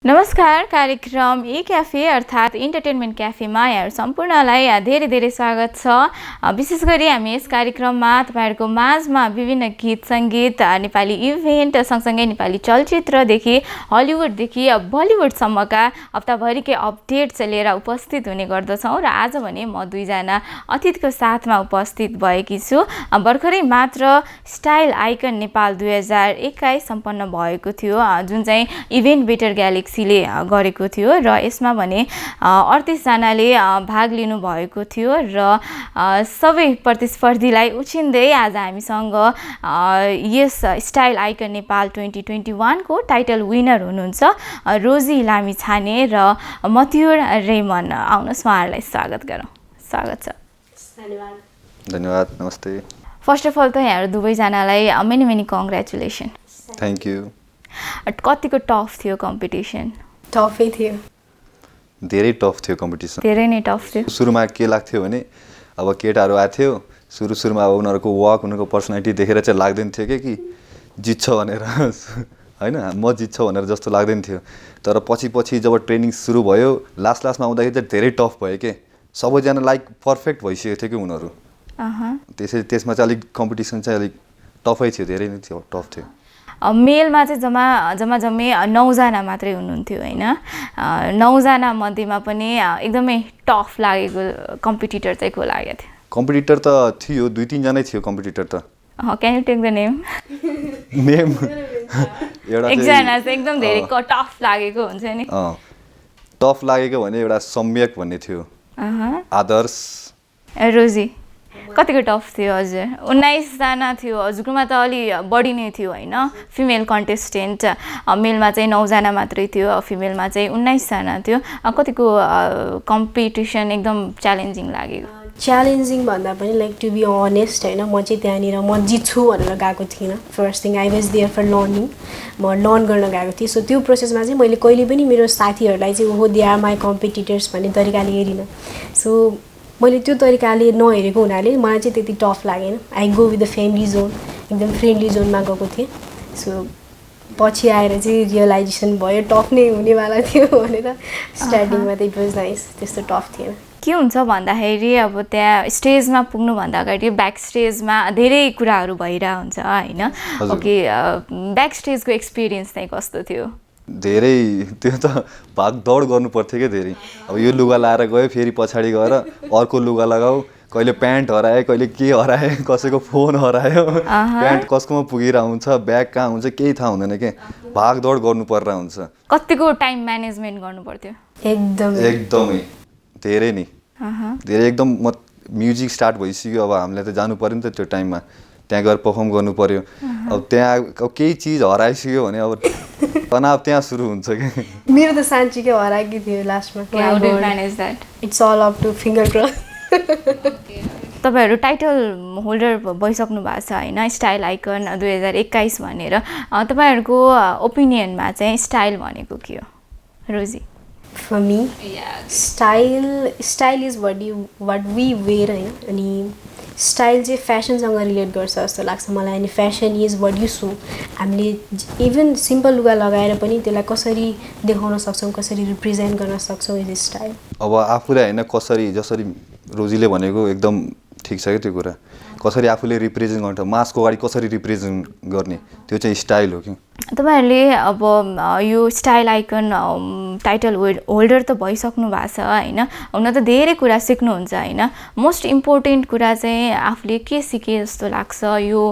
नमस्कार कार्यक्रम ए क्याफे अर्थात् इन्टरटेनमेन्ट क्याफेमा यहाँहरू सम्पूर्णलाई धेरै धेरै स्वागत छ। विशेष गरी हामी यस कार्यक्रममा तपाईहरुको माझमा विभिन्न गीत संगीत नेपाली इभेन्ट सँगसँगै नेपाली चलचित्रदेखि हलिउडदेखि बलिउडसम्मका हप्ताभरिकै अपडेट्स लिएर उपस्थित हुने गर्दछौँ र आज भने म दुईजना अतिथिको साथमा उपस्थित भएकी छु। भर्खरै मात्र स्टाइल आइकन नेपाल 2021 सम्पन्न भएको थियो जुन चाहिँ इभेन्ट बेटर ग्यालेक्सी गरेको थियो र यसमा भने 38 जनाले भाग लिनु भएको थियो र सबै प्रतिस्पर्धीलाई उछिन्दै आज हामीसँग यस स्टाइल आइकन नेपाल 2021 को टाइटल विनर हुनुहुन्छ रोजी लामिछाने र मत्युर रेमन। आउनुहोस् उहाँहरूलाई स्वागत गरौँ। स्वागत छ। धन्यवाद। नमस्ते। फर्स्ट अफ अल त यहाँहरू दुवैजनालाई मेनी कङ्ग्रेचुलेसन। Thank you. कतिको टफ थियो कम्पिटिसन? टफै थियो। धेरै टफ थियो कम्पिटिसन। धेरै नै टफ थियो। सुरुमा के लाग्थ्यो भने अब केटाहरू आएको थियो सुरुमा अब उनीहरूको वर्क उनीहरूको पर्सनालिटी देखेर चाहिँ लाग्दैन थियो कि जित्छ भनेर हैन म जित्छ भनेर जस्तो लाग्दैन थियो। तर पछि जब ट्रेनिङ सुरु भयो लास्टमा आउँदाखेरि चाहिँ धेरै टफ भयो के सबैजना लाइक पर्फेक्ट भइसकेको थियो कि उनीहरू। त्यसमा चाहिँ अलिक कम्पिटिसन चाहिँ अलिक टफै थियो। धेरै नै थियो टफ थियो। मेलमा चाहिँ जम्मै 9 जना मात्रै हुनुहुन्थ्यो हैन। 9 जना मध्येमा पनि एकदमै टफ लागेको कम्पिटिटर चाहिँ को लागेको थियो? कम्पिटिटर त थियो 2-3 जनै थियो कम्पिटिटर त। Can you take the name? एउटा एकजना चाहिँ एकदम धेरै टफ लागेको हुन्छ नि। टफ लागेको भने एउटा सम्यक भन्ने थियो। आदर्श। रोजी कतिको टफ थियो हजुर? 19 जना थियो। हजुरकोमा त अलि बढी नै थियो हैन फिमेल कन्टेस्टेन्ट। मेलमा चाहिँ 9 जना मात्रै थियो, फिमेलमा चाहिँ 19 जना थियो। कतिको कम्पिटिसन एकदम च्यालेन्जिङ लाग्यो? च्यालेन्जिङ भन्दा पनि लाइक टु बी अनेस्ट हैन म चाहिँ त्यहाँनिर म जित्छु भनेर गएको थिइनँ। First thing I was there for learning. म लर्न गर्न गएको थिएँ। सो त्यो प्रोसेसमा चाहिँ मैले कहिले पनि मेरो साथीहरूलाई चाहिँ ओहो दे आर माई कम्पिटिटर्स भन्ने तरिकाले हेरिनँ। सो मैले त्यो तरिकाले नहेरेको हुनाले मलाई चाहिँ त्यति टफ लागेन। I go with the family John, एकदम फ्रेन्डली जोनमा गएको थिएँ। सो पछि आएर चाहिँ रियलाइजेसन भयो टफ नै हुनेवाला थियो भनेर। स्टार्टिङमा त इट वाज नाइस, त्यस्तो टफ थिएन। के हुन्छ भन्दाखेरि अब त्यहाँ स्टेजमा पुग्नुभन्दा अगाडि ब्याक स्टेजमा धेरै कुराहरू भइरहेको हुन्छ हैन। ओके, ब्याक स्टेजको एक्सपिरियन्स चाहिँ कस्तो थियो? धेरै त्यो त भागदौड गर्नु पर्थ्यो क्या धेरै। अब यो लुगा लाएर गयो फेरि पछाडि गएर अर्को लुगा लगाऊ, कहिले प्यान्ट हराए कहिले के हराए, कसैको फोन हरायो, प्यान्ट कसकोमा पुगेर हुन्छ, ब्याग कहाँ हुन्छ केही थाहा हुँदैन के। भागदौड गर्नु पर्दा हुन्छ। कतिको टाइम म्यानेजमेन्ट गर्नु पर्थ्यो? एकदमै धेरै नै धेरै एकदम। म्युजिक स्टार्ट भइसक्यो अब हामीलाई त जानु पर्यो नि त त्यो टाइममा त्यहाँ गएर पर्फर्म गर्नु पर्यो। अब त्यहाँ केही चिज हराइसक्यो भने अब तनाव त्यहाँ सुरु हुन्छ कि। मेरो त साँच्चीकै हराएकी थियो लास्टमा। How do manage that? It's all up to finger cross. तपाईहरु टाइटल होल्डर भइसक्नु भएको छ हैन स्टाइल आइकन 2021 भनेर। तपाईहरुको ओपिनियनमा चाहिँ स्टाइल भनेको के हो? रोजी। For me, style is what we wear हैन। अनि स्टाइल चाहिँ फेसनसँग रिलेट गर्छ जस्तो लाग्छ मलाई। अनि fashion is what you so. हामीले इभन सिम्पल लुगा लगाएर पनि त्यसलाई कसरी देखाउन सक्छौँ, कसरी रिप्रेजेन्ट गर्न सक्छौँ इज स्टाइल। अब आफूलाई होइन कसरी, जसरी रोजीले भनेको एकदम ठिक छ क्या त्यो कुरा। कसरी आफूले रिप्रेजेन्ट गर्छ, मासको अगाडि कसरी रिप्रेजेन्ट गर्ने, त्यो चाहिँ स्टाइल हो कि। तपाईहरुले अब यो स्टाइल आइकन टाइटल होल्डर त भइसक्नु भएको छ हैन। हुन त धेरै कुरा सिक्नुहुन्छ हैन। मोस्ट इम्पोर्टेन्ट कुरा चाहिँ आफूले के सिके जस्तो लाग्छ यो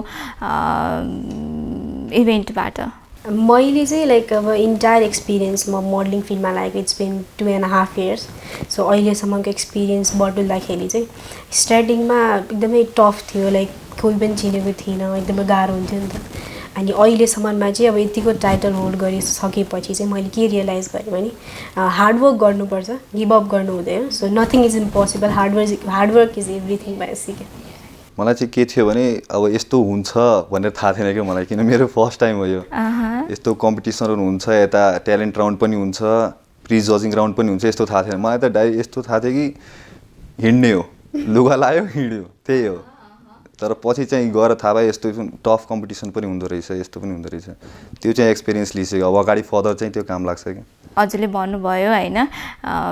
इभेन्टबाट? मैले चाहिँ लाइक अब इन्टायर एक्सपिरियन्स म मोडलिङ फिल्डमा लागेको इट्स बिन 2.5 years। सो अहिलेसम्मको एक्सपिरियन्स बटुल्दाखेरि चाहिँ स्टार्टिङमा एकदमै टफ थियो। लाइक कोही पनि चिनेको थिइनँ, एकदमै गाह्रो हुन्थ्यो नि त। अनि अहिलेसम्ममा चाहिँ अब यतिको टाइटल होल्ड गरिसकेपछि चाहिँ मैले के रियलाइज गरेँ भने हार्डवर्क गर्नुपर्छ, गिभ अप गर्नु हुँदैन। So nothing is impossible, hard work is everything भएर सिकेँ। मलाई चाहिँ के थियो भने अब यस्तो हुन्छ भनेर थाहा थिएन क्या मलाई, किन मेरो फर्स्ट टाइम हो यो। यस्तो कम्पिटिसनहरू हुन्छ, यता ट्यालेन्ट राउन्ड पनि हुन्छ, प्री जजिङ राउन्ड पनि हुन्छ, यस्तो थाहा थिएन मलाई त। डाइरेक्ट यस्तो थाहा थियो कि हिँड्ने हो, लुगा लायो हिँड्यो, त्यही हो। तर पछि चाहिँ गएर थाहा भयो यस्तो टफ कम्पिटिसन पनि हुँदो रहेछ, यस्तो पनि हुँदो रहेछ। त्यो चाहिँ एक्सपिरियन्स लिइसक्यो, अब अगाडि फर्दर चाहिँ त्यो काम लाग्छ कि। हजुरले भन्नुभयो होइन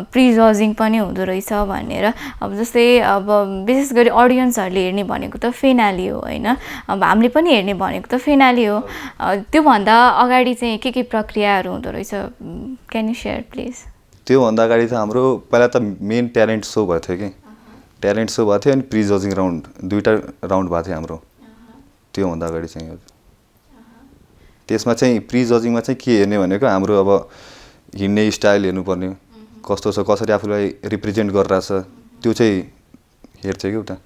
प्री जजिङ पनि हुँदो रहेछ भनेर। अब जस्तै अब विशेष गरी अडियन्सहरूले हेर्ने भनेको त फिनाली हो होइन, अब हामीले पनि हेर्ने भनेको त फिनाली हो। त्योभन्दा अगाडि चाहिँ के प्रक्रियाहरू हुँदो रहेछ, क्यान यू सेयर प्लिज? त्योभन्दा अगाडि त हाम्रो पहिला त मेन ट्यालेन्ट सो भएको थियो कि, ट्यालेन्ट सो भएको थियो अनि प्री जजिङ राउन्ड, दुईवटा राउन्ड भएको थियो हाम्रो त्योभन्दा अगाडि चाहिँ। त्यसमा चाहिँ प्री जजिङमा चाहिँ के हेर्ने भनेको हाम्रो अब हिँड्ने स्टाइल हेर्नुपर्ने, कस्तो छ, कसरी आफूलाई रिप्रेजेन्ट गरिरहेछ, त्यो चाहिँ हेर्छ कि उता।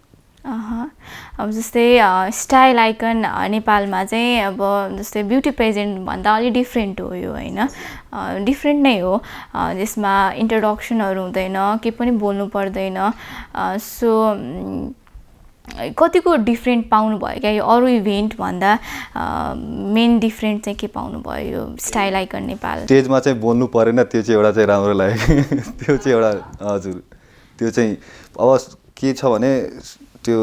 अब जस्तै स्टाइल आइकन नेपालमा चाहिँ अब जस्तै ब्युटी पेजेन्ट भन्दा अलि डिफ्रेन्ट हो यो होइन, डिफ्रेन्ट नै हो। यसमा इन्ट्रोडक्सनहरू हुँदैन, केही पनि बोल्नु पर्दैन। सो कतिको डिफ्रेन्ट पाउनुभयो क्या यो अरू इभेन्ट भन्दा? मेन डिफ्रेन्ट चाहिँ के पाउनुभयो यो स्टाइल आइकन नेपाल? स्टेजमा चाहिँ बोल्नु परेन, त्यो चाहिँ एउटा चाहिँ राम्रो लाग्यो त्यो चाहिँ एउटा, हजुर त्यो चाहिँ अब के छ भने त्यो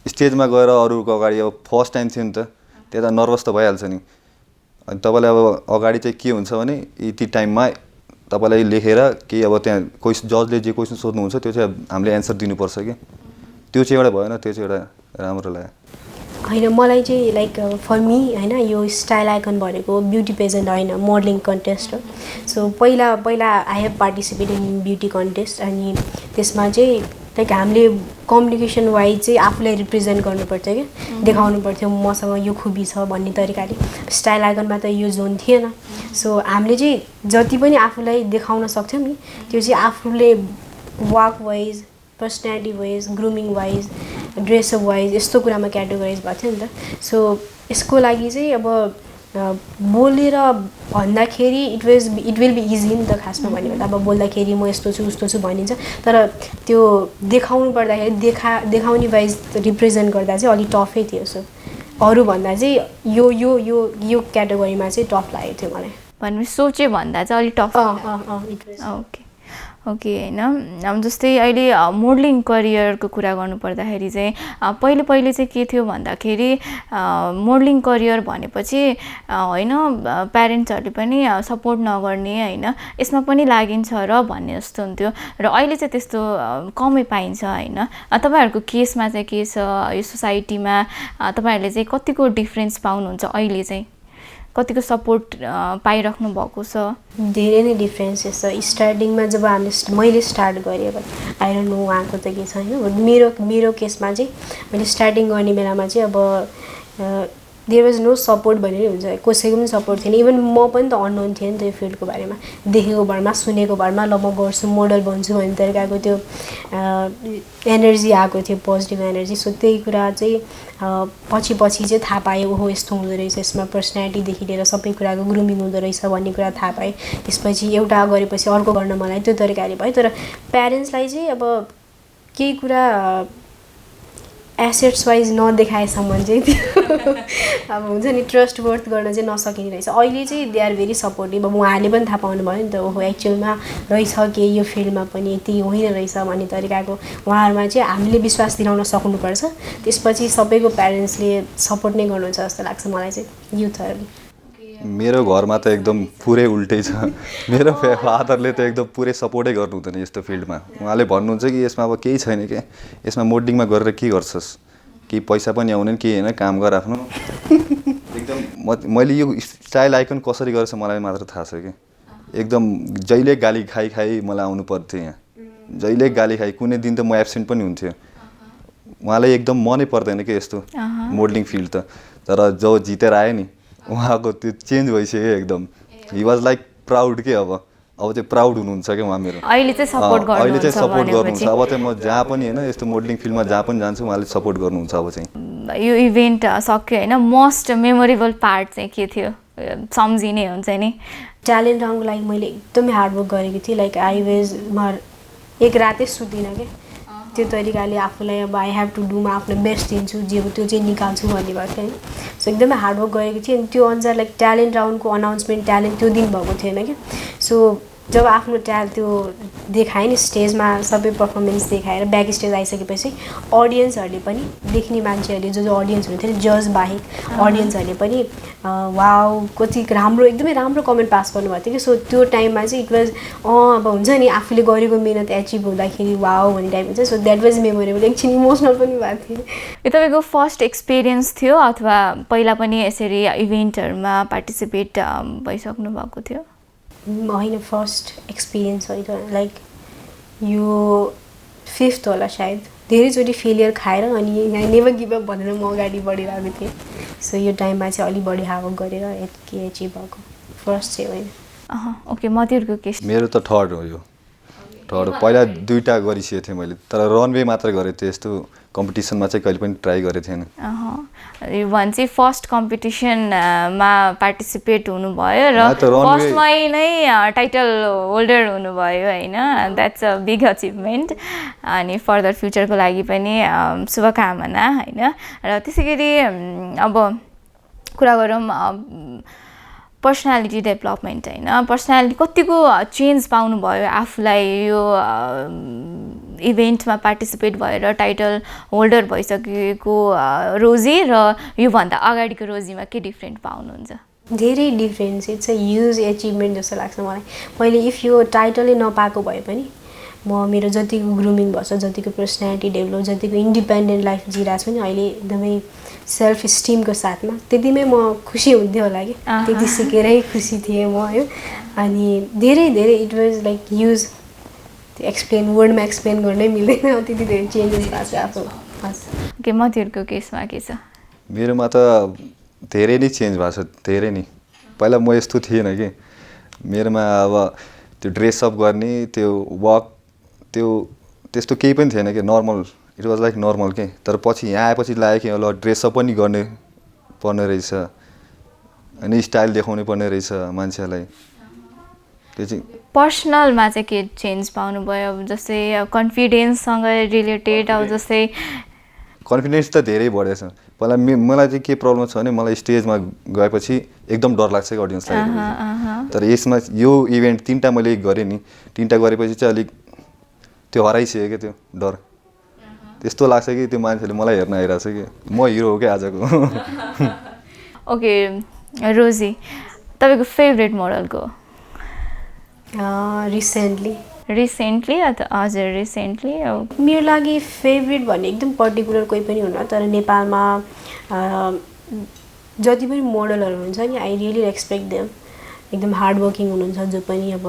स्टेजमा गएर अरूको अगाडि अब फर्स्ट टाइम थियो नि त, त्यता नर्भस त भइहाल्छ नि। अनि तपाईँलाई अब अगाडि चाहिँ के हुन्छ भने यति टाइममा तपाईँलाई लेखेर केही अब त्यहाँ जजले जे क्वेसन सोध्नुहुन्छ त्यो चाहिँ हामीले एन्सर दिनुपर्छ कि, त्यो चाहिँ एउटा भएन, त्यो चाहिँ एउटा राम्रो लाग्यो। होइन मलाई चाहिँ लाइक फर मी होइन यो स्टाइल आइकन भनेको ब्युटी पेजेन्ट होइन, मोडलिङ कन्टेस्ट हो। सो पहिला I have participate in beauty contest, अनि त्यसमा चाहिँ लाइक हामीले कम्युनिकेसन वाइज चाहिँ आफूलाई रिप्रेजेन्ट गर्नुपर्थ्यो कि, देखाउनु पर्थ्यो मसँग यो खुबी छ भन्ने तरिकाले। स्टाइल आइकनमा त यो जोन थिएन। सो हामीले चाहिँ जति पनि आफूलाई देखाउन सक्थ्यौँ नि त्यो चाहिँ आफूले walk wise, personality wise, grooming wise, dress up wise यस्तो कुरामा क्याटेगोराइज भएको थियो नि त। सो यसको लागि चाहिँ अब बोलेर भन्दाखेरि इट विल बी इजी नि त खासमा भन्यो भने। अब बोल्दाखेरि म यस्तो छु उस्तो छु भनिन्छ, तर त्यो देखाउनु पर्दाखेरि देखाउने वाइज रिप्रेजेन्ट गर्दा चाहिँ अलिक टफै थियो। सो अरूभन्दा चाहिँ यो यो यो यो क्याटेगोरीमा चाहिँ टफ लागेको थियो मलाई। भनेपछि सोचे भन्दा चाहिँ अलिक टफ। ओके ओके होइन। अब जस्तै अहिले मोडलिङ करियरको कुरा गर्नुपर्दाखेरि चाहिँ पहिले चाहिँ के थियो भन्दाखेरि मोडलिङ करियर भनेपछि होइन प्यारेन्ट्सहरूले पनि सपोर्ट नगर्ने होइन यसमा पनि लागिन्छ र भन्ने जस्तो हुन्थ्यो, र अहिले चाहिँ त्यस्तो कमै पाइन्छ होइन। तपाईँहरूको केसमा चाहिँ के छ, यो सोसाइटीमा तपाईँहरूले चाहिँ कतिको डिफ्रेन्स पाउनुहुन्छ, अहिले चाहिँ कतिको सपोर्ट पाइराख्नु भएको छ? धेरै नै डिफ्रेन्सेस छ। स्टार्टिङमा जब मैले स्टार्ट गरेँ, अब आई डोन्ट नो उहाँको त के छ होइन, मेरो केसमा चाहिँ मैले स्टार्टिङ गर्ने बेलामा चाहिँ अब देयर वाज नो सपोर्ट भनेर हुन्छ, कसैको पनि सपोर्ट थिएन। इभन म पनि त अननोन थिएँ नि त यो फिल्डको बारेमा, देखेको भरमा सुनेको भरमा ल म गर्छु मोडल भन्छु भन्ने तरिकाको त्यो एनर्जी आएको थियो, पोजिटिभ एनर्जी। सो त्यही कुरा चाहिँ पछि चाहिँ थाहा पाएँ, ओहो यस्तो हुँदो रहेछ, यसमा पर्सनालिटीदेखि लिएर सबै कुराको ग्रुमिङ हुँदो रहेछ भन्ने कुरा थाहा पाएँ। त्यसपछि एउटा गरेपछि अर्को गर्न मलाई त्यो तरिकाले भयो। तर प्यारेन्ट्सलाई चाहिँ अब केही कुरा एसेट्स वाइज नदेखाएसम्म चाहिँ त्यो अब हुन्छ नि ट्रस्ट वर्थ गर्न चाहिँ नसकिने रहेछ। अहिले चाहिँ दे आर भेरी सपोर्टिभ। अब उहाँहरूले पनि थाहा पाउनु भयो नि त, ओहो एक्चुअलमा रहेछ कि यो फिल्डमा पनि यति होइन रहेछ भन्ने तरिकाको उहाँहरूमा चाहिँ हामीले विश्वास दिलाउन सक्नुपर्छ। त्यसपछि सबैको प्यारेन्ट्सले सपोर्ट नै गर्नुहुन्छ जस्तो लाग्छ मलाई चाहिँ युथहरूले। मेरो घरमा त एकदम पुरै उल्टै छ। मेरो फादरले त एकदम पुरै सपोर्टै गर्नुहुँदैन यस्तो फिल्डमा। उहाँले भन्नुहुन्छ कि यसमा अब केही छैन क्या, यसमा मोडलिङमा गरेर के गर्छस्, केही पैसा पनि आउँदैन केही होइन, काम गर आफ्नो। एकदम मैले यो स्टाइल आइकन कसरी गरेछ मलाई मात्र थाहा छ कि। एकदम जहिले गाली खाइ मलाई आउनु पर्थ्यो यहाँ, जहिले गाली खाइ, कुनै दिन त म एब्सेन्ट पनि हुन्थ्यो। उहाँलाई एकदम मनै पर्दैन कि यस्तो मोडलिङ फिल्ड त। तर जो जितेर आयो नि उहाँको त्यो चेन्ज भइसक्यो एकदम। हि वाज लाइक प्राउड के, अब चाहिँ प्राउड हुनुहुन्छ क्या उहाँ मेरो। अहिले चाहिँ सपोर्ट गर्नुहुन्छ। अब चाहिँ म जहाँ पनि होइन यस्तो मोडलिङ फिल्डमा जहाँ पनि जान्छु उहाँले सपोर्ट गर्नुहुन्छ। अब चाहिँ यो इभेन्ट सक्यो होइन, मोस्ट मेमोरेबल पार्ट चाहिँ के थियो सम्झिने हुन्छ नि? ट्यालेन्ट राउन्डको लागि मैले एकदमै हार्डवर्क गरेको थिएँ। लाइक म एक रातै सुत्दिनँ क्या, त्यो तरिकाले आफूलाई अब आई हेभ टु डु म आफ्नो बेस्ट दिन्छु, जे हो त्यो चाहिँ निकाल्छु भन्ने भएको थियो। सो एकदमै हार्डवर्क गरेको थिएँ। अनि त्यो अनुसार लाइक ट्यालेन्ट राउन्डको अनाउन्समेन्ट ट्यालेन्ट त्यो दिन भएको थिएन क्या। सो जब आफ्नो त्यो देखाएँ नि स्टेजमा सबै पर्फर्मेन्स देखाएर ब्याक स्टेज आइसकेपछि अडियन्सहरूले पनि देख्ने मान्छेहरूले जो जो अडियन्स हुनुहुन्थ्यो नि जज बाहेक अडियन्सहरूले पनि वाउ कति राम्रो एकदमै राम्रो कमेन्ट पास गर्नुभएको थियो कि सो त्यो टाइममा चाहिँ इट वाज अब हुन्छ नि आफूले गरेको मिहिनेत एचिभ हुँदाखेरि वाउ भन्ने टाइप हुन्छ सो द्याट वाज मेमोरेबल एकछिन इमोसनल पनि भएको थियो यो तपाईँको फर्स्ट एक्सपिरियन्स थियो अथवा पहिला पनि यसरी इभेन्टहरूमा पार्टिसिपेट भइसक्नु भएको थियो होइन फर्स्ट एक्सपिरियन्स होइन लाइक यो 5th होला सायद धेरैचोटि फेलियर खाएर अनि यहाँ नेभर गिभ अप भनेर म अगाडि बढिरहेको थिएँ सो यो टाइममा चाहिँ अलिक बढी हार्डवर्क गरेर यति एचिभ भएको फर्स्ट चाहिँ होइन ओके मतिरको केस मेरो त थर्ड हो यो थर्ड पहिला 2टा गरिसकेको थिएँ मैले तर रनवे मात्र गरेको थिएँ यस्तो कम्पिटिसनमा चाहिँ कहिले पनि ट्राई गरेको थिएन यो भन् चाहिँ फर्स्ट कम्पिटिसनमा पार्टिसिपेट हुनुभयो र फर्स्टमै नै टाइटल होल्डर हुनुभयो होइन द्याट्स अ बिग अचिभमेन्ट अनि फर्दर फ्युचरको लागि पनि शुभकामना होइन र त्यसै गरी अब कुरा गरौँ पर्सनालिटी डेभलपमेन्ट होइन पर्सनालिटी कतिको चेन्ज पाउनुभयो आफूलाई यो इभेन्टमा पार्टिसिपेट भएर टाइटल होल्डर भइसकेको रोजी र योभन्दा अगाडिको रोजीमा के डिफ्रेन्ट पाउनुहुन्छ धेरै difference it's a huge achievement जस्तो लाग्छ मलाई मैले इफ यो टाइटलै नपाएको भए पनि म मेरो जतिको ग्रुमिङ भएछ जतिको पर्सनालिटी डेभलप जतिको इन्डिपेन्डेन्ट लाइफ जिरहेको छु नि अहिले एकदमै सेल्फ स्टिमको साथमा त्यतिमै म खुसी हुन्थेँ होला कि त्यति सिकेरै खुसी थिएँ म है अनि धेरै धेरै इट वाज लाइक ह्युज त्यो एक्सप्लेन वर्डमा एक्सप्लेन गर्नै मिल्दैन त्यति धेरै चेन्जेस भएको छ आफू के मतिरको केसमा के छ मेरोमा त धेरै नै चेन्ज भएको छ धेरै नै पहिला म यस्तो थिएन कि मेरोमा अब त्यो ड्रेसअप गर्ने त्यो वक त्यो त्यस्तो केही पनि थिएन कि normal it was like normal के तर पछि यहाँ आएपछि लाग्यो कि ल ड्रेसअप पनि गर्ने पर्ने रहेछ अनि स्टाइल देखाउनै पर्ने रहेछ मान्छेलाई त्यो चाहिँ पर्सनलमा चाहिँ के चेन्ज पाउनुभयो अब जस्तै कन्फिडेन्ससँग रिलेटेड अब जस्तै कन्फिडेन्स त धेरै बढेछ पहिला मलाई चाहिँ के प्रब्लम छ भने मलाई स्टेजमा गएपछि एकदम डर लाग्छ कि अडियन्सलाई तर यसमा यो इभेन्ट 3टा मैले गरेँ नि 3टा गरेपछि चाहिँ अलिक त्यो हराइसक्यो क्या त्यो डर त्यस्तो लाग्छ कि त्यो मान्छेले मलाई हेर्न आइरहेको छ कि म हिरो हो क्या आजको ओके रोजी तपाईँको फेभरेट मोडलको रिसेन्टली हजुर रिसेन्टली मेरो लागि फेभरेट भन्ने एकदम पर्टिकुलर कोही पनि हुन्न तर नेपालमा जति पनि मोडलहरू हुन्छ नि आई रियली रेस्पेक्ट देम एकदम हार्डवर्किङ हुनुहुन्छ जो पनि अब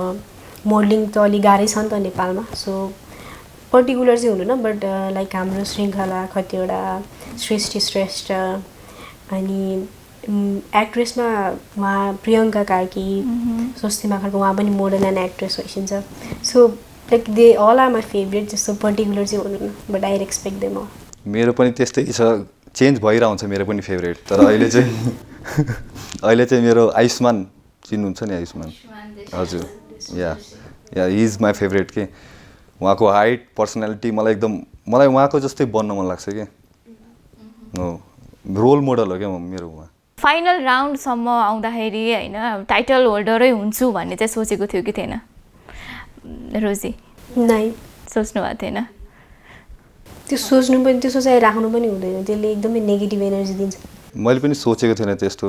मोडलिङ त अलिक गाह्रै छ नि त नेपालमा सो पर्टिकुलर चाहिँ हुँदैन बट लाइक हाम्रो श्रृङ्खला कतिवटा सृष्टि श्रेष्ठ अनि एक्ट्रेसमा उहाँ प्रियङ्का कार्की स्वस्ति माखरको उहाँ पनि मोडल एन्ड एक्ट्रेस भइसकिन्छ so like they all are my favourite जस्तो पर्टिकुलर चाहिँ हुँदैन but I respect them all मेरो पनि त्यस्तै छ चेन्ज भइरहन्छ मेरो पनि फेभरेट तर अहिले चाहिँ मेरो आयुष्मान चिन्नुहुन्छ नि आयुष्मान हजुर या हि इज माई फेभरेट के उहाँको हाइट पर्सनालिटी मलाई उहाँको जस्तै बन्न मन लाग्छ कि रोल मोडल हो क्या मेरो उहाँ फाइनल राउन्डसम्म आउँदाखेरि होइन टाइटल होल्डरै हुन्छु भन्ने चाहिँ सोचेको थियो कि थिएन रोजी नै सोच्नु भएको थिएन त्यो सोच्नु पनि त्यो सोचाइ राख्नु पनि हुँदैन त्यसले एकदमै नेगेटिभ एनर्जी दिन्छ मैले पनि सोचेको थिएन त्यस्तो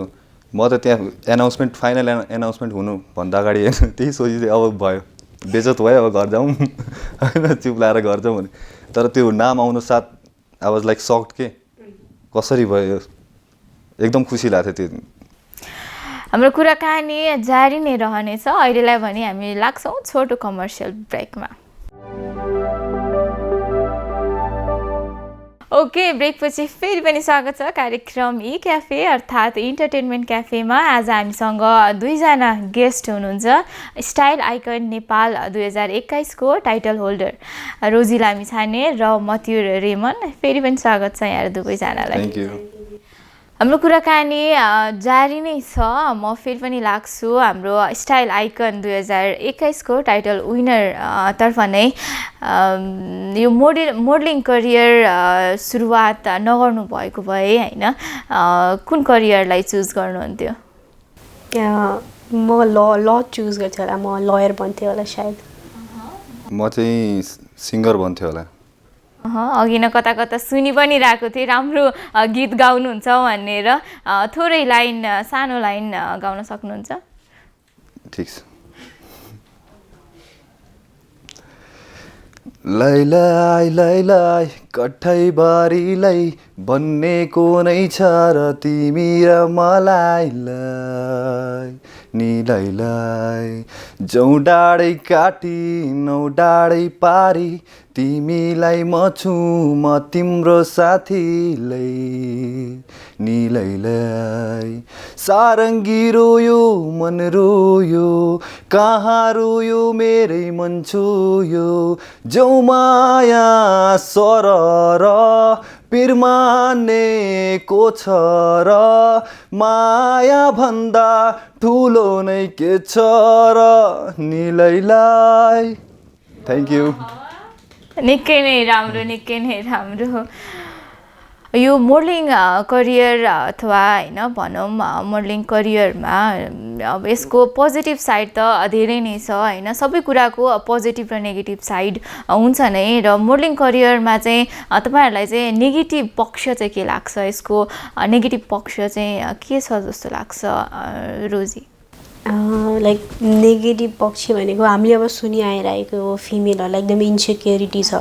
म त त्यहाँ फाइनल एनाउन्समेन्ट हुनुभन्दा अगाडि होइन त्यही सोचेँ अब भयो बेजत भयो अब घर जाउँ होइन चुप लाएर घर जाउँ भने तर त्यो नाम आउनु साथ आई वाज लाइक सक्ड के कसरी भयो एकदम खुसी लाग्थ्यो त्यो हाम्रो कुराकानी जारी नै रहनेछ अहिलेलाई भने हामी लाग्छौँ छोटो कमर्सियल ब्रेकमा ओके ब्रेकपछि फेरि पनि स्वागत छ कार्यक्रम ई क्याफे अर्थात् इन्टरटेनमेन्ट क्याफेमा आज हामीसँग 2जना गेस्ट हुनुहुन्छ स्टाइल आइकन नेपाल 2021 को टाइटल होल्डर रोजी लामिछाने र मत्युर रेमन फेरि पनि स्वागत छ यहाँ दुवैजनालाई थ्याङ्क यू हाम्रो कुराकानी जारी नै छ म फेरि पनि लाग्छु हाम्रो स्टाइल आइकन 2021 को टाइटल विनर तर्फ नै यो मोडलिङ करियर सुरुवात नगर्नु भएको भए होइन कुन करियरलाई चुज गर्नुहुन्थ्यो म ल चुज गर्थेँ होला, म लयर बन्थेँ होला सायद। म चाहिँ सिङ्गर बन्थेँ होला। अघि न कता कता सुनि पनि रहेको थिएँ राम्रो गीत गाउनुहुन्छ भनेर। थोरै लाइन, सानो लाइन गाउन सक्नुहुन्छ? ठिक छ। लैलाई लैलाई कठैबारीलाई बन्नेको नै छ र तिमी र मलाई नि लैलाई जाउँ डाँडै काटी नौ डाँडै पारी तिमीलाई म छु म तिम्रो साथीलाई नि लैलाई सारङ्गी रोयो मन रोयो कहाँ रोयो मेरै मन छोयो जाउँ माया सरर पिर मानेको छ र माया भन्दा ठुलो नै के छ र नि लैलाई। Thank you. निकै नै राम्रो, निकै नै राम्रो। यो मोडलिङ करियर अथवा होइन भनौँ मोडलिङ करियरमा अब यसको पोजिटिभ साइड त धेरै नै छ होइन, सबै कुराको पोजिटिभ र नेगेटिभ साइड हुन्छ नै। र मोडलिङ करियरमा चाहिँ तपाईँहरूलाई चाहिँ नेगेटिभ पक्ष चाहिँ के लाग्छ, यसको नेगेटिभ पक्ष चाहिँ के छ जस्तो लाग्छ रोजी? लाइक नेगेटिभ पक्ष भनेको हामीले अब सुनि आइरहेको फिमेलहरूलाई एकदम इन्सेक्युरिटी छ,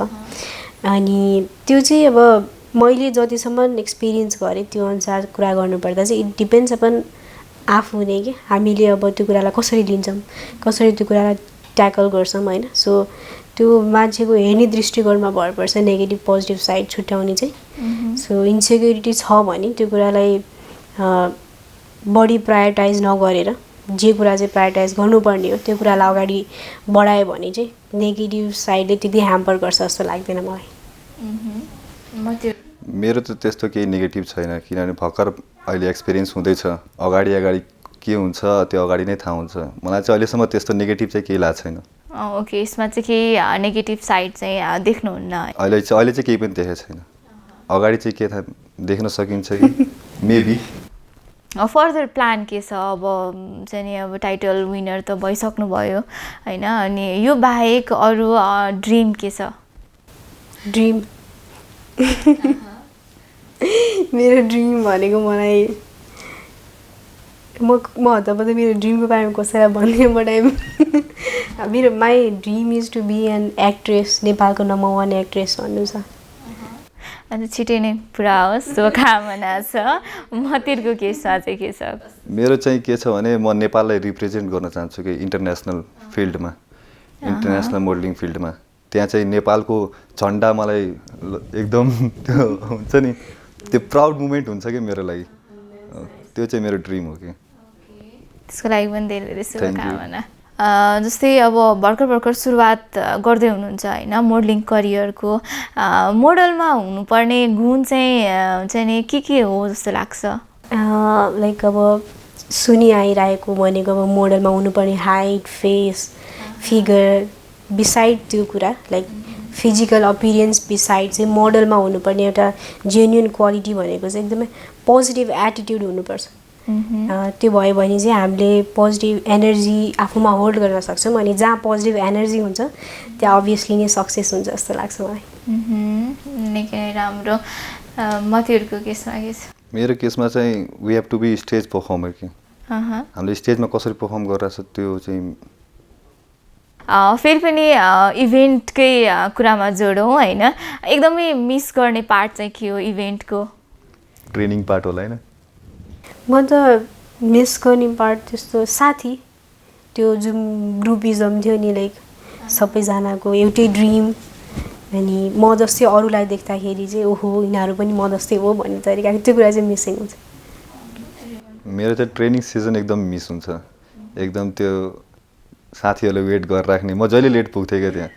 अनि त्यो चाहिँ अब मैले जतिसम्म एक्सपिरियन्स गरेँ त्यो अनुसार कुरा गर्नुपर्दा चाहिँ इट डिपेन्ड्स अपन आफू नै कि हामीले अब त्यो कुरालाई कसरी लिन्छौँ, कसरी त्यो कुरालाई ट्याकल गर्छौँ होइन। सो त्यो मान्छेको हेर्ने दृष्टिकोणमा भर पर्छ नेगेटिभ पोजिटिभ साइड छुट्याउने चाहिँ। सो इन्सेक्युरिटी छ भने त्यो कुरालाई बढी प्रायोरिटाइज नगरेर जे कुरा चाहिँ प्रायोरिटाइज गर्नुपर्ने हो त्यो कुरालाई अगाडि बढायो भने चाहिँ नेगेटिभ साइडले त्यति ह्याम्पर गर्छ जस्तो लाग्दैन मलाई। मेरो त त्यस्तो केही नेगेटिभ छैन, किनभने भर्खर अहिले एक्सपिरियन्स हुँदैछ, अगाडि के हुन्छ त्यो अगाडि नै थाहा हुन्छ। मलाई चाहिँ अहिलेसम्म त्यस्तो नेगेटिभ चाहिँ केही लागेको छैन। ओके, यसमा चाहिँ केही नेगेटिभ साइड चाहिँ देख्नुहुन्न? अहिले चाहिँ केही पनि देखेको छैन। अगाडि चाहिँ के थाहा देख्न सकिन्छ कि मेबी। फर्दर प्लान के छ अब चाहिँ नि? अब टाइटल विनर त भइसक्नु भयो होइन, अनि यो बाहेक अरू ड्रिम के छ? ड्रिम मेरो ड्रिम भनेको मलाई म हतपत मेरो ड्रिमको बारेमा कसैलाई भन्ने बट मेरो my dream is to be an actress, नेपालको नम्बर 1 एक्ट्रेस भन्नु छ। अन्त छिटै नै पुरा होस्, शुभकामना छ। मतिरको केसमा चाहिँ के छ? मेरो चाहिँ के छ भने म नेपाललाई रिप्रेजेन्ट गर्न चाहन्छु कि इन्टरनेसनल फिल्डमा, इन्टरनेसनल मोडलिङ फिल्डमा। त्यहाँ चाहिँ नेपालको झन्डा मलाई एकदम त्यो हुन्छ नि, त्यो प्राउड मुमेन्ट हुन्छ कि मेरो लागि, त्यो चाहिँ मेरो ड्रिम हो कि। त्यसको लागि पनि धेरै धेरै शुभकामना। जस्तै अब भर्खर सुरुवात गर्दै हुनुहुन्छ होइन मोडलिङ करियरको, मोडलमा हुनुपर्ने गुण चाहिँ नि के हो जस्तो लाग्छ? लाइक अब सुनि आइरहेको भनेको अब मोडलमा हुनुपर्ने हाइट, फेस, फिगर बिसाइड त्यो कुरा लाइक फिजिकल अपिरियन्स बिसाइड चाहिँ मोडलमा हुनुपर्ने एउटा जेन्युन क्वालिटी भनेको चाहिँ एकदमै पोजिटिभ एटिट्युड हुनुपर्छ। त्यो भयो भने चाहिँ हामीले पोजिटिभ एनर्जी आफूमा होल्ड गर्न सक्छौँ, अनि जहाँ पोजिटिभ एनर्जी हुन्छ त्यहाँ अभियसली नै सक्सेस हुन्छ जस्तो लाग्छ मलाई। निकै नै राम्रो। मतिरको केसमा के छ? मेरो केसमा चाहिँ we have to be stage performer कि हामीले स्टेजमा कसरी पर्फर्म गरिरहेको छ त्यो चाहिँ। फेरि पनि इभेन्टकै कुरामा जोडौँ होइन, एकदमै मिस गर्ने पार्ट चाहिँ के हो इभेन्टको? ट्रेनिङ पार्ट होला होइन? म त मिस गर्ने पार्ट त्यस्तो साथी, त्यो जुन ग्रुपिजम थियो नि, लाइक सबैजनाको एउटै ड्रिम, अनि म जस्तै अरूलाई देख्दाखेरि चाहिँ ओहो यिनीहरू पनि म जस्तै हो भन्ने तरिकाको त्यो कुरा चाहिँ मिसिङ हुन्छ। मेरो चाहिँ ट्रेनिङ सिजन एकदम मिस हुन्छ, एकदम त्यो साथीहरूले वेट गरेर राख्ने। म जहिले लेट पुग्थेँ क्या त्यहाँ,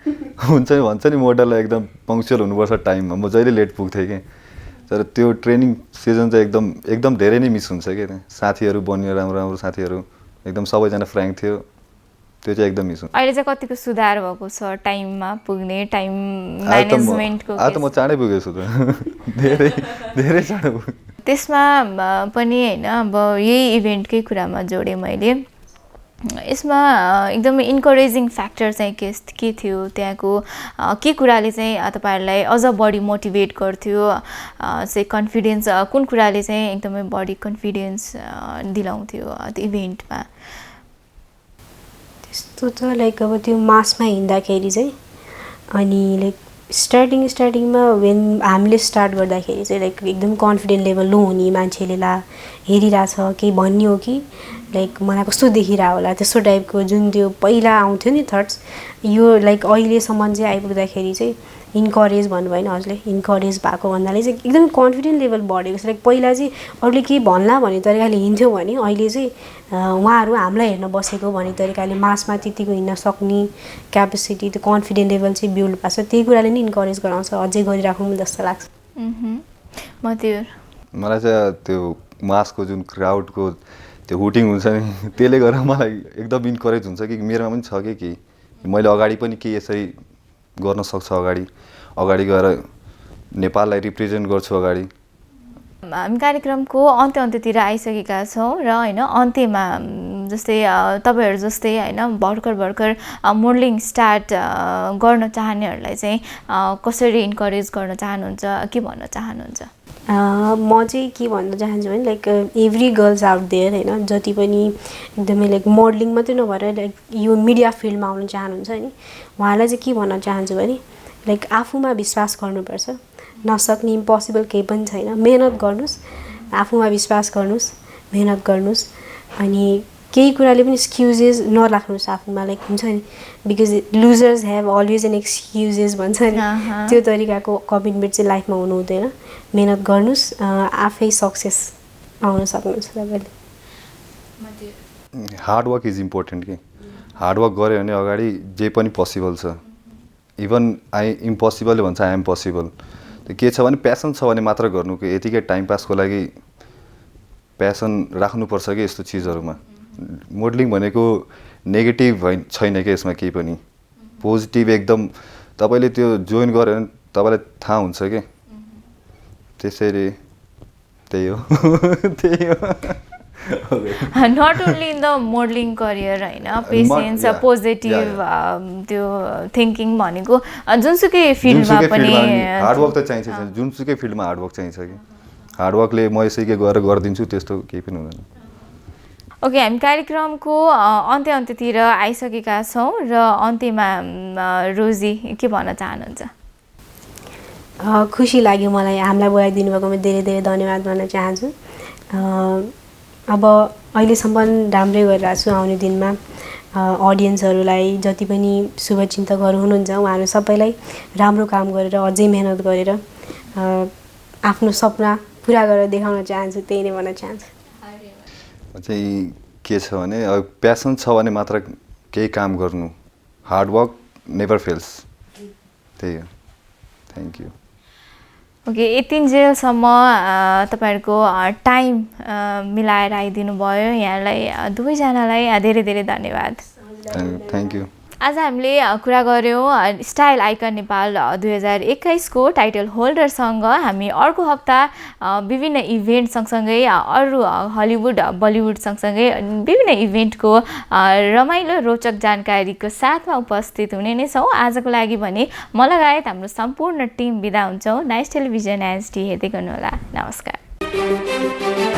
हुन्छ नि भन्छ नि मोडललाई एकदम पङ्क्चुअल हुनुपर्छ टाइममा, म जहिले लेट पुग्थेँ कि। तर त्यो ट्रेनिङ सिजन चाहिँ एकदम धेरै नै मिस हुन्छ क्या त्यहाँ। साथीहरू बनियो, राम्रो साथीहरू, एकदम सबैजना फ्र्याङ्क थियो, त्यो चाहिँ एकदम मिस हुन्छ। अहिले चाहिँ कतिको सुधार भएको छ टाइममा पुग्ने, टाइम म्यानेजमेन्टको? त म चाँडै पुगेछु त धेरै चाँडो पुगेँ। त्यसमा पनि होइन अब यही इभेन्टकै कुरामा जोडेँ मैले। यसमा एकदमै इन्करेजिङ फ्याक्टर चाहिँ के थियो, त्यहाँको के कुराले चाहिँ तपाईँहरूलाई अझ बढी मोटिभेट गर्थ्यो, चाहिँ कन्फिडेन्स कुन कुराले चाहिँ एकदमै बढी कन्फिडेन्स दिलाउँथ्यो त्यो इभेन्टमा? त्यस्तो त लाइक अब त्यो मासमा हिँड्दाखेरि चाहिँ अनि लाइक स्टार्टिङमा वेन हामीले स्टार्ट गर्दाखेरि चाहिँ लाइक एकदम कन्फिडेन्ट लेभल लो हुने, मान्छेले ला हेरिरहेछ केही भन्ने हो कि लाइक मलाई कस्तो देखिरहेको होला, त्यस्तो टाइपको जुन त्यो पहिला आउँथ्यो नि थट्स, यो लाइक अहिलेसम्म चाहिँ आइपुग्दाखेरि चाहिँ इन्करेज भन्नुभयो नि हजुरले, इन्करेज भएको भन्नाले चाहिँ एकदम कन्फिडेन्ट लेभल बढेको छ। लाइक पहिला चाहिँ अरूले केही भन्ला भन्ने तरिकाले हिँड्थ्यो भने अहिले चाहिँ उहाँहरू हामीलाई हेर्न बसेको भन्ने तरिकाले मासमा त्यतिको हिँड्न सक्ने क्यापेसिटी, त्यो कन्फिडेन्ट लेभल चाहिँ बिल्ड भएको छ। त्यही कुराले नि इन्करेज गराउँछ, अझै गरिराख्नु जस्तो लाग्छ। मलाई चाहिँ त्यो मासको जुन क्राउडको त्यो हुटिङ हुन्छ नि, त्यसले गर्दा मलाई एकदम इन्करेज हुन्छ कि मेरोमा पनि छ कि मैले अगाडि पनि के यसरी गर्न सक्छु, अगाडि गएर नेपाललाई रिप्रेजेन्ट गर्छु अगाडि। हामी कार्यक्रमको अन्त्यतिर आइसकेका छौँ र होइन अन्त्यमा जस्तै तपाईँहरू जस्तै होइन भर्खर मोडलिङ स्टार्ट गर्न चाहनेहरूलाई चाहिँ कसरी इन्करेज गर्न चाहनुहुन्छ, के भन्न चाहनुहुन्छ? म चाहिँ के भन्न चाहन्छु भने like every girls out there होइन, जति पनि एकदमै लाइक मोडलिङ मात्रै नभएर लाइक यो मिडिया फिल्डमा आउनु चाहनुहुन्छ नि, उहाँलाई चाहिँ के भन्न चाहन्छु भने लाइक आफूमा विश्वास गर्नुपर्छ, नसक्ने इम्पोसिबल केही पनि छैन, मेहनत गर्नुहोस्, आफूमा विश्वास गर्नुहोस्, मेहनत गर्नुहोस्, अनि केही कुराले पनि एक्सक्युजेस नराख्नुहोस् आफूमा। लाइक हुन्छ नि because losers have always an excuses भन्छ नि, त्यो तरिकाको कमिटमेन्ट चाहिँ लाइफमा हुनु हुँदैन। मेहनत गर्नुहोस्, आफै सक्सेस आउन सक्नुहुन्छ तपाईँले। हार्डवर्क इज इम्पोर्टेन्ट कि हार्डवर्क गऱ्यो भने अगाडि जे पनि पोसिबल छ। इभन इम्पोसिबल भन्छ आई एम पोसिबल। त्यो के छ भने प्यासन छ भने मात्र गर्नु, कि यतिकै टाइम पासको लागि प्यासन राख्नुपर्छ कि यस्तो चिजहरूमा। मोडलिङ भनेको नेगेटिभ छैन कि यसमा केही पनि, पोजिटिभ एकदम। तपाईँले त्यो जोइन गर्यो भने तपाईँलाई थाहा हुन्छ कि त्यसरी त्यही हो त्यही हो। Not only in the modelling career होइन, पेसेन्स, पोजिटिभ त्यो थिङ्किङ भनेको जुनसुकै फिल्डमा पनि हार्डवर्क त चाहिन्छ। जुनसुकै फिल्डमा हार्डवर्क चाहिन्छ कि हार्डवर्कले म यसै गरेर गरिदिन्छु त्यस्तो केही पनि हुँदैन। ओके, हामी कार्यक्रमको अन्त्यतिर आइसकेका छौँ र अन्त्यमा रोजी के भन्न चाहनुहुन्छ? खुसी लाग्यो मलाई, हामीलाई बोलाइदिनु भएकोमा धेरै धेरै धन्यवाद भन्न चाहन्छु। अब अहिलेसम्म राम्रै गरिरहेको छु। आउने दिनमा अडियन्सहरूलाई जति पनि शुभचिन्तकहरू हुनुहुन्छ उहाँहरू सबैलाई राम्रो काम गरेर अझै मेहनत गरेर आफ्नो सपना पुरा गरेर देखाउन चाहन्छु, त्यही नै भन्न चाहन्छु। चाहिँ के छ भने प्यासन छ भने मात्र केही काम गर्नु, हार्डवर्क नेभर फेल्स, त्यही हो। Thank you. ओके, यतिन्जेलसम्म तपाईँहरूको टाइम मिलाएर आइदिनु भयो, यहाँलाई दुवैजनालाई धेरै धेरै धन्यवाद। Thank you. आज हामीले कुरा गऱ्यौँ स्टाइल आइकन नेपाल 2021 को टाइटल होल्डरसँग। हामी अर्को हप्ता विभिन्न इभेन्ट सँगसँगै अरू हलिउड बलिउड सँगसँगै विभिन्न इभेन्टको रमाइलो रोचक जानकारीको साथमा उपस्थित हुने नै छौँ। आजको लागि भने म लगायत हाम्रो सम्पूर्ण टिम बिदा हुन्छौँ। नाइस टेलिभिजन एसडी हेर्दै गर्नुहोला। नमस्कार।